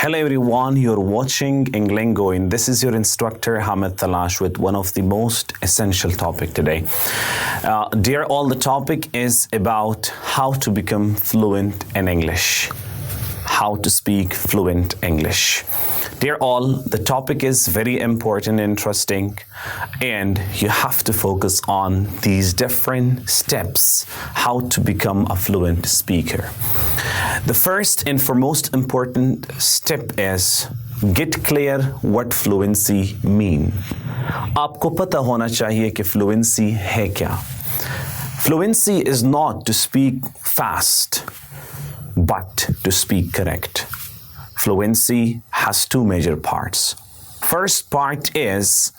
Hello everyone, you're watching Englingo and this is your instructor Hamid Talash with one of the most essential topic today. Dear all, the topic is about how to become fluent in English. How to speak fluent English. Dear all, the topic is very important and interesting, and you have to focus on these different steps how to become a fluent speaker. The first and foremost important step is get clear what fluency mean. आपको पता होना चाहिए कि fluency है क्या. Fluency is not to speak fast, but to speak correct. Fluency has two major parts. First part is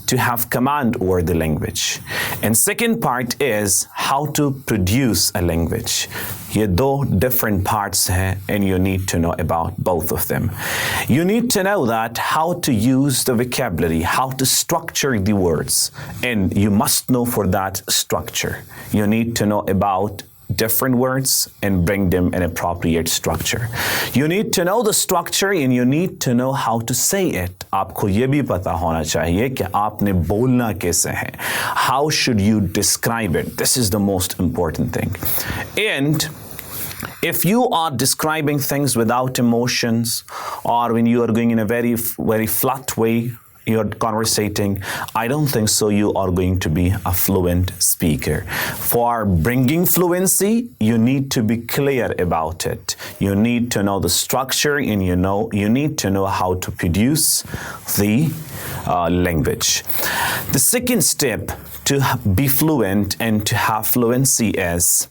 to have command over the language. And second part is how to produce a language. ये दो different parts हैं, and you need to know about both of them. You need to know that how to use the vocabulary, how to structure the words, and you must know for that structure. You need to know about different words and bring them in appropriate structure. You need to know the structure and you need to know how to say it. आपको ये भी पता होना चाहिए कि आपने बोलना कैसे है. How should you describe it? This is the most important thing. And if you are describing things without emotions, or when you are going in a very flat way, you're conversating, I don't think so you are going to be a fluent speaker. For bringing fluency, you need to be clear about it. You need to know the structure, and you need to know how to produce the language. The second step to be fluent and to have fluency is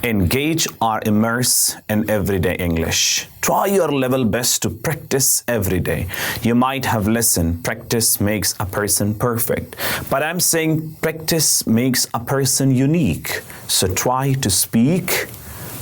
engage or immerse in everyday English. Try your level best to practice every day. You might have listened, practice makes a person perfect. But I'm saying practice makes a person unique. So try to speak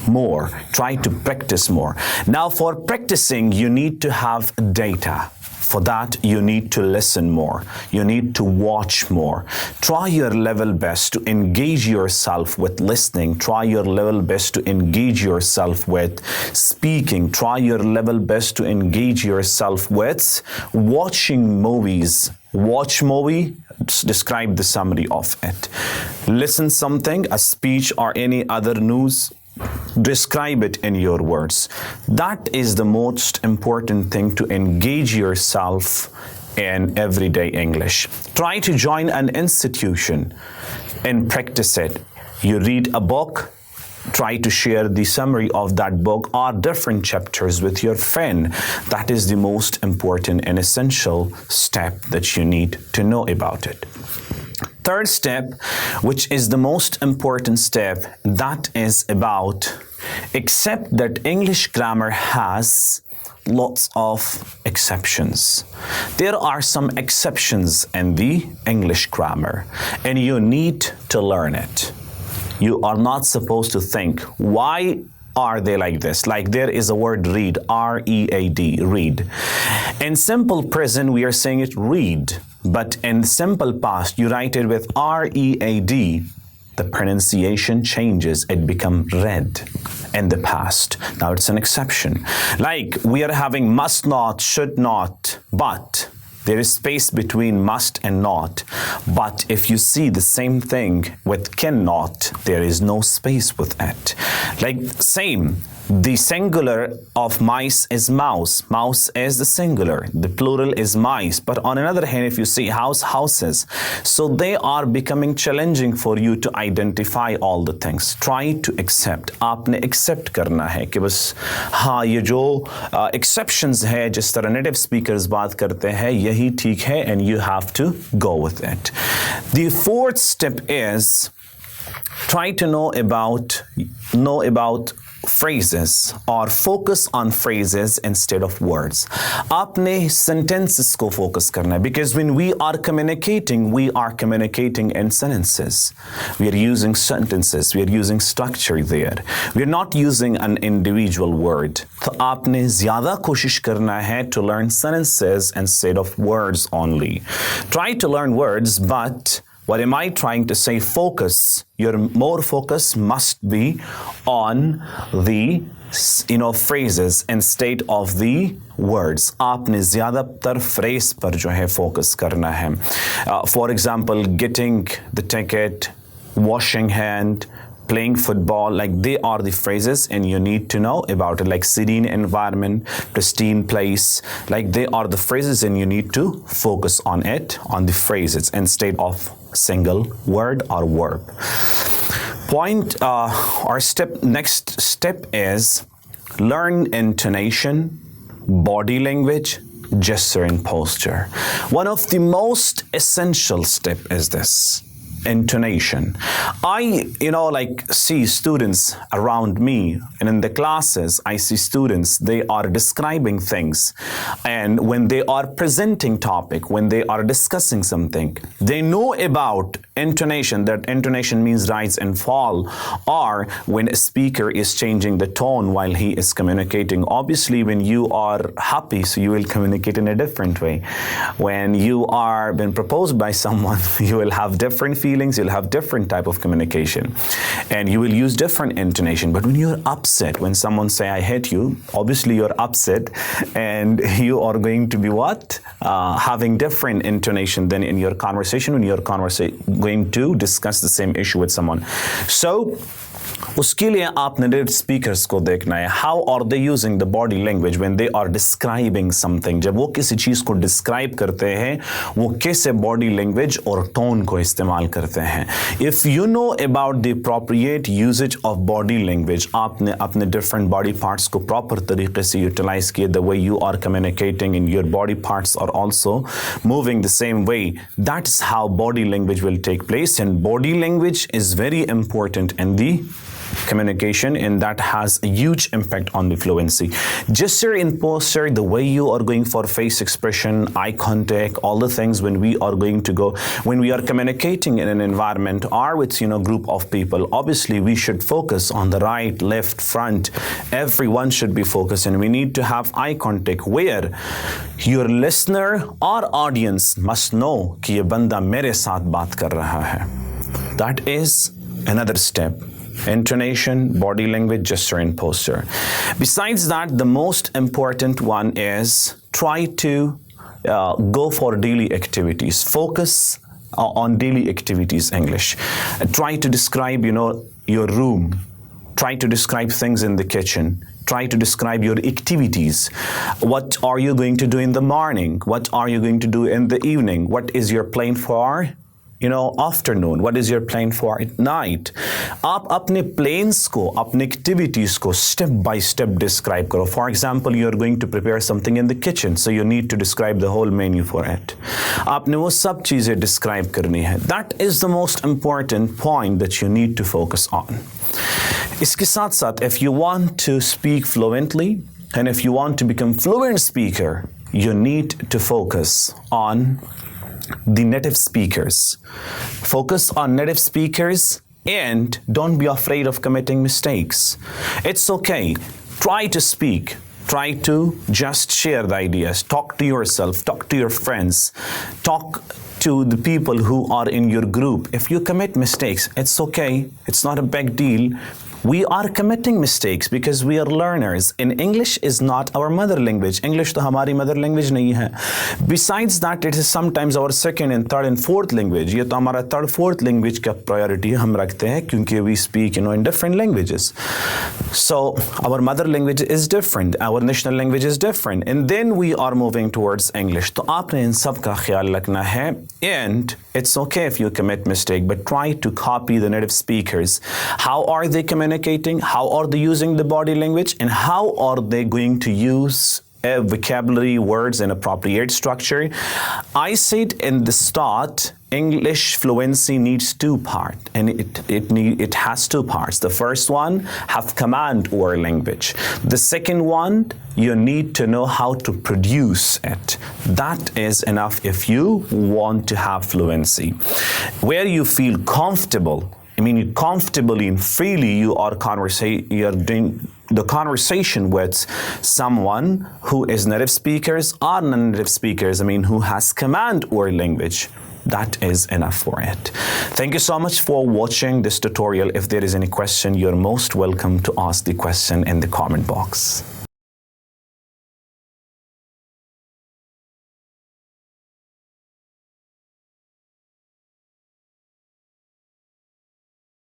more. Try to practice more. Now for practicing, you need to have data. For that, you need to listen more. You need to watch more. Try your level best to engage yourself with listening. Try your level best to engage yourself with speaking. Try your level best to engage yourself with watching movies. Watch movie, describe the summary of it. Listen something, a speech or any other news, describe it in your words. That is the most important thing to engage yourself in everyday English. Try to join an institution and practice it. You read a book, try to share the summary of that book or different chapters with your friend. That is the most important and essential step that you need to know about it. Third step, which is the most important step, that is about accept that English grammar has lots of exceptions. There are some exceptions in the English grammar, and you need to learn it. You are not supposed to think, why are they like this? Like there is a word read, R-E-A-D, read. In simple present, we are saying it read. But in simple past, you write it with R-E-A-D. The pronunciation changes. It becomes read in the past. Now it's an exception. Like we are having must not, should not, but. There is space between must and not. But if you see the same thing with cannot, there is no space with it. Like same, the singular of mice is mouse. Mouse is the singular. The plural is mice. But on another hand, if you see house, houses. So they are becoming challenging for you to identify all the things. Try to accept. आपने accept करना है कि बस हाँ ये जो exceptions है जिस तरह native speakers बात करते हैं यही ठीक है, and you have to go with it. The fourth step is try to know about phrases or focus on phrases instead of words. आपने sentences को focus करना है, because when we are communicating in sentences. We are using sentences, we are using structure there. We are not using an individual word. तो आपने ज़्यादा कोशिश करना है to learn sentences instead of words only. Try to learn words, but what am I trying to say? Focus. Your more focus must be on the phrases instead of the words. आपने ज़्यादातर phrase पर जो है focus करना है. For example, getting the ticket, washing hand, playing football, like they are the phrases and you need to know about it, like serene environment, pristine place, like they are the phrases and you need to focus on it, on the phrases instead of single word or verb. Next step is learn intonation, body language, gesture and posture. One of the most essential step is this. Intonation. I see students around me, and in the classes I see students, they are describing things, and when they are presenting topic, when they are discussing something, they know about intonation, that intonation means rise and fall, or when a speaker is changing the tone while he is communicating. Obviously, when you are happy, so you will communicate in a different way. When you are been proposed by someone, you will have different feelings, you'll have different type of communication, and you will use different intonation. But when you're upset, when someone say I hate you, obviously you're upset, and you are going to be having different intonation than in your conversation when you're going to discuss the same issue with someone. So उसके लिए आपने native speakers को देखना है. How are they using the body language when they are describing something? जब वो किसी चीज़ को describe करते हैं, वो कैसे body language और tone को इस्तेमाल करते हैं. If you know about the appropriate usage of body language, आपने अपने different body parts को proper तरीके से utilize किए, the way you are communicating and your body parts are also moving the same way, that's how body language will take place. And body language is very important in the communication, and that has a huge impact on the fluency. Gesture and posture, the way you are going for face expression, eye contact, all the things when we are communicating in an environment or with group of people, obviously we should focus on the right, left, front. Everyone should be focused, and we need to have eye contact where your listener or audience must know कि ये बंदा मेरे साथ बात कर रहा है. That is another step. Intonation, body language, gesture and posture. Besides that, the most important one is try to go for daily activities. Focus on daily activities, English. Try to describe, your room. Try to describe things in the kitchen. Try to describe your activities. What are you going to do in the morning? What are you going to do in the evening? What is your plan for afternoon? What is your plan for at night? आप अपने plans को, अपने activities को step by step describe करो. For example, you are going to prepare something in the kitchen, so you need to describe the whole menu for it. आपने वो सब चीजें describe करनी है. That is the most important point that you need to focus on. इसके साथ साथ, if you want to speak fluently and if you want to become fluent speaker, you need to focus on the native speakers. Focus on native speakers and don't be afraid of committing mistakes. It's okay. Try to speak. Try to just share the ideas. Talk to yourself. Talk to your friends. Talk to the people who are in your group. If you commit mistakes, it's okay. It's not a big deal. We are committing mistakes because we are learners. And English is not our mother language. English तो हमारी mother language नहीं है. Besides that, it is sometimes our second and third and fourth language. ये तो हमारा third, fourth language का priority हम रखते हैं क्योंकि we speak, in different languages. So our mother language is different. Our national language is different. And then we are moving towards English. तो आपने इन सब का ख्याल रखना है. And it's okay if you commit mistake, but try to copy the native speakers. How are they communicating? How are they using the body language? And how are they going to use vocabulary, words, and appropriate structure? I said in the start, English fluency needs two parts, and it has two parts. The first one, have command over language. The second one, you need to know how to produce it. That is enough if you want to have fluency. Where you feel comfortable, comfortably and freely you are doing the conversation with someone who is native speakers or non-native speakers, who has command or language. That is enough for it. Thank you so much for watching this tutorial. If there is any question, you're most welcome to ask the question in the comment box.